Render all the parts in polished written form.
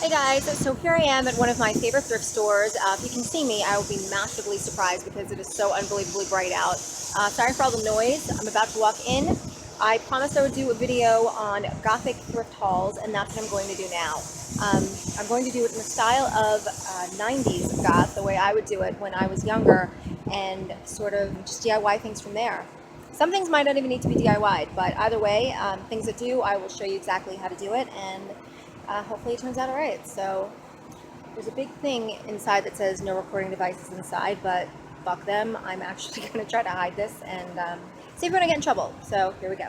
Hey guys, so here I am at one of my favorite thrift stores. If you can see me, I will be massively surprised because it is so unbelievably bright out. Sorry for all the noise. I'm about to walk in. I promised I would do a video on Gothic thrift hauls, and that's what I'm going to do now. I'm going to do it in the style of 90s goth, the way I would do it when I was younger, and sort of just DIY things from there. Some things might not even need to be DIY'd, but either way, things that do, I will show you exactly how to do it, and hopefully it turns out alright. So there's a big thing inside that says no recording devices inside, but fuck them. I'm actually going to try to hide this and see if we're going to get in trouble. So here we go.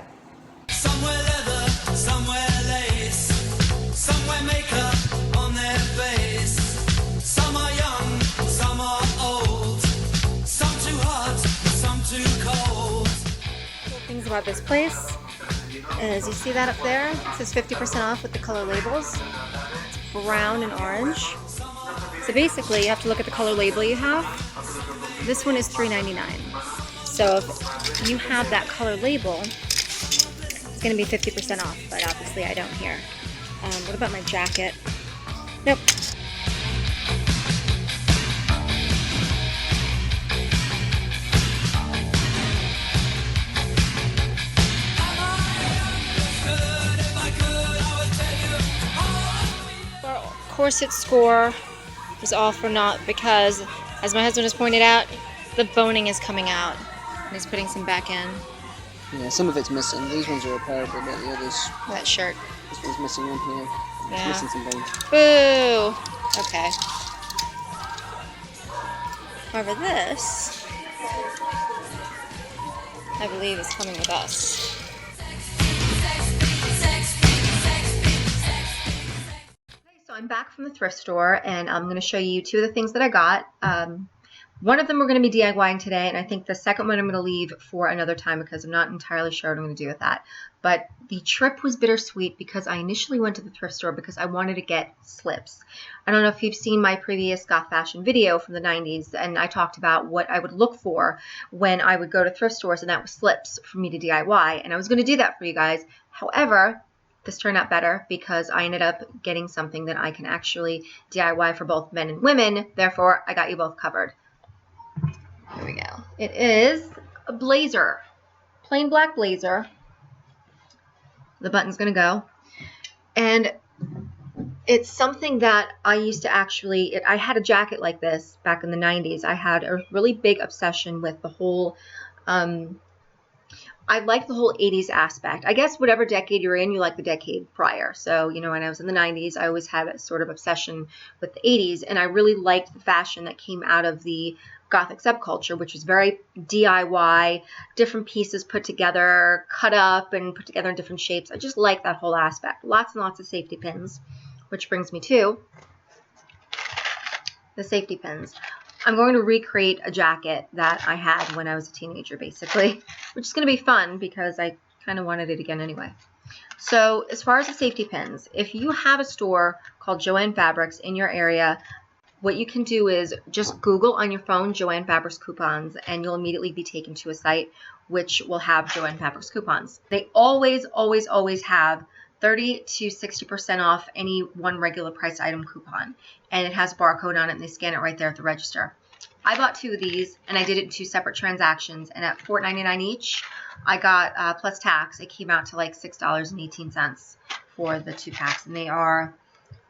Somewhere leather, somewhere lace, somewhere makeup on their face. Some are young, some are old, some too hot, some too cold. Cool things about this place is you see that up there? It says 50% off with the color labels. It's brown and orange. So basically you have to look at the color label you have. This one is $3.99. So if you have that color label, it's going to be 50% off, but obviously I don't here. What about my jacket? Nope. Our corset score is all for naught because, as my husband has pointed out, the boning is coming out. And he's putting some back in. Yeah, some of it's missing. These ones are repairable, but the others... That shirt. This one's missing one here. It's missing some bones. Boo! Okay. However, this, I believe, is coming with us. Okay, so I'm back from the thrift store, and I'm going to show you two of the things that I got. One of them we're going to be DIYing today, and I think the second one I'm going to leave for another time because I'm not entirely sure what I'm going to do with that. But the trip was bittersweet because I initially went to the thrift store because I wanted to get slips. I don't know if you've seen my previous goth fashion video from the 90s, and I talked about what I would look for when I would go to thrift stores, and that was slips for me to DIY, and I was going to do that for you guys. However, this turned out better because I ended up getting something that I can actually DIY for both men and women. Therefore, I got you both covered. Here we go. It is a blazer, plain black blazer. The button's going to go. And it's something that I used to actually, I had a jacket like this back in the 90s. I had a really big obsession with the whole, I like the whole 80s aspect. I guess whatever decade you're in, you like the decade prior. So, you know, when I was in the 90s, I always had a sort of obsession with the 80s. And I really liked the fashion that came out of the Gothic subculture, which was very DIY, different pieces put together, cut up and put together in different shapes. I just like that whole aspect. Lots and lots of safety pins, which brings me to the safety pins. I'm going to recreate a jacket that I had when I was a teenager, basically, which is going to be fun because I kind of wanted it again anyway. So as far as the safety pins, if you have a store called Joann Fabrics in your area, what you can do is just Google on your phone Joann Fabrics coupons, and you'll immediately be taken to a site which will have Joann Fabrics coupons. They always, always, always have 30 to 60% off any one regular price item coupon, and it has a barcode on it, and they scan it right there at the register. I bought two of these, and I did it in two separate transactions, and at $4.99 each, I got, plus tax, it came out to like $6.18 for the two packs, and they are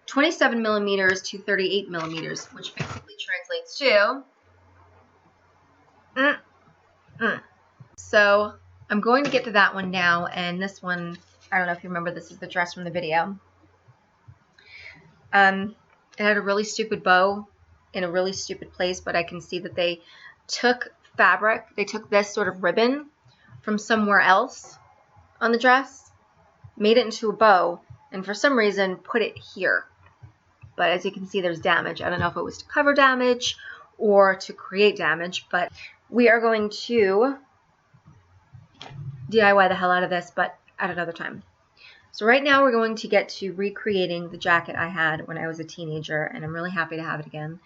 27 millimeters to 38 millimeters, which basically translates to... So I'm going to get to that one now, and this one, I don't know if you remember, this is the dress from the video. It had a really stupid bow in a really stupid place, but I can see that they took fabric, they took this sort of ribbon from somewhere else on the dress, made it into a bow, and for some reason put it here. But as you can see, there's damage. I don't know if it was to cover damage or to create damage, but we are going to DIY the hell out of this, but at another time. So right now we're going to get to recreating the jacket I had when I was a teenager, and I'm really happy to have it again.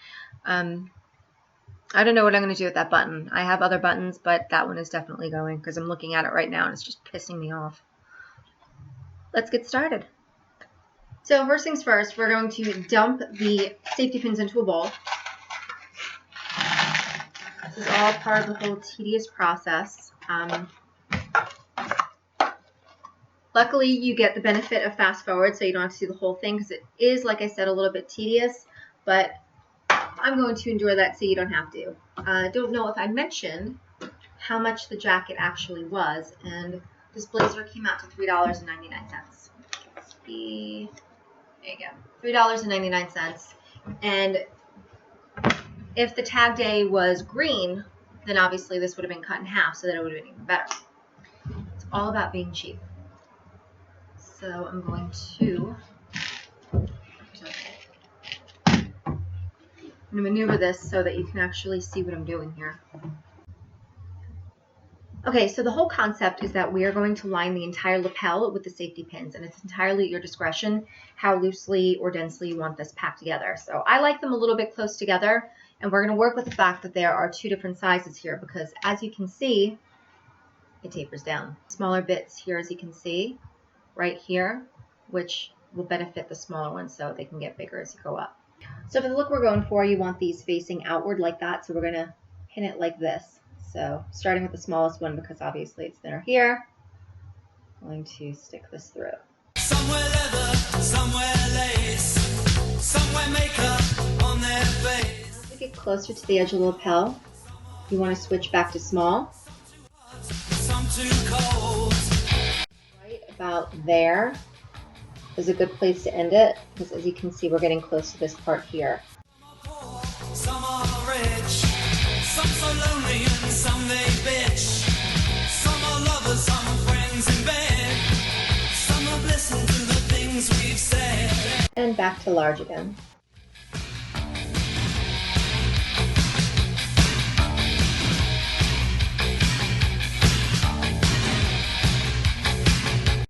I don't know what I'm going to do with that button. I have other buttons, but that one is definitely going because I'm looking at it right now and it's just pissing me off. Let's get started. So first things first, we're going to dump the safety pins into a bowl. This is all part of the whole tedious process. Luckily, you get the benefit of fast forward, so you don't have to see the whole thing, because it is, like I said, a little bit tedious, but I'm going to endure that so you don't have to. I don't know if I mentioned how much the jacket actually was, and this blazer came out to $3.99. There you go, $3.99. And if the tag day was green, then obviously this would have been cut in half, so that it would have been even better. It's all about being cheap. So I'm going to maneuver this so that you can actually see what I'm doing here. Okay, so the whole concept is that we are going to line the entire lapel with the safety pins, and it's entirely at your discretion how loosely or densely you want this packed together. So I like them a little bit close together, and we're going to work with the fact that there are two different sizes here, because as you can see, it tapers down. Smaller bits here, as you can see, right here, which will benefit the smaller ones so they can get bigger as you go up. So for the look we're going for, you want these facing outward like that, so we're going to pin it like this. So starting with the smallest one, because obviously it's thinner here, I'm going to stick this through. Somewhere leather, somewhere lace, somewhere makeup on their face. As we get closer to the edge of the lapel, you want to switch back to small. Some too cold. Right about there is a good place to end it, because as you can see, we're getting close to this part here. Some are rich, some so lonely and some they bitch. Some are lovers, some are friends in bed. Some have listened to the things we've said. And back to large again.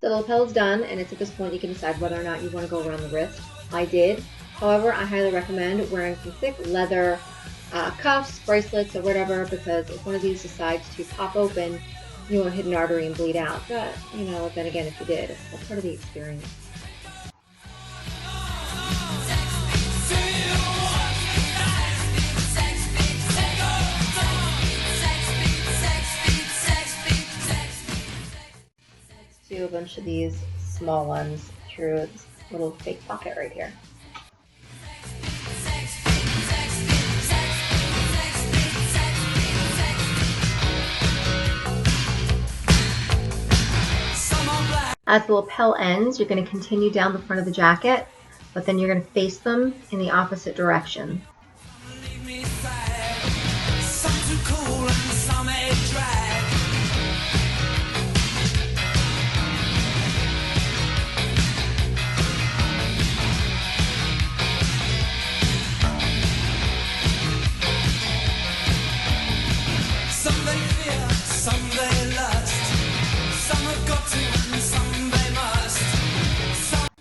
The lapel is done, and it's at this point you can decide whether or not you want to go around the wrist. I did. However, I highly recommend wearing some thick leather cuffs, bracelets, or whatever, because if one of these decides to pop open, you won't hit an artery and bleed out. But, you know, then again, if you did, it's part of the experience. Do a bunch of these small ones through this little fake pocket right here. As the lapel ends, you're going to continue down the front of the jacket, but then you're going to face them in the opposite direction.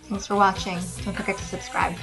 Thanks for watching. Don't forget to subscribe.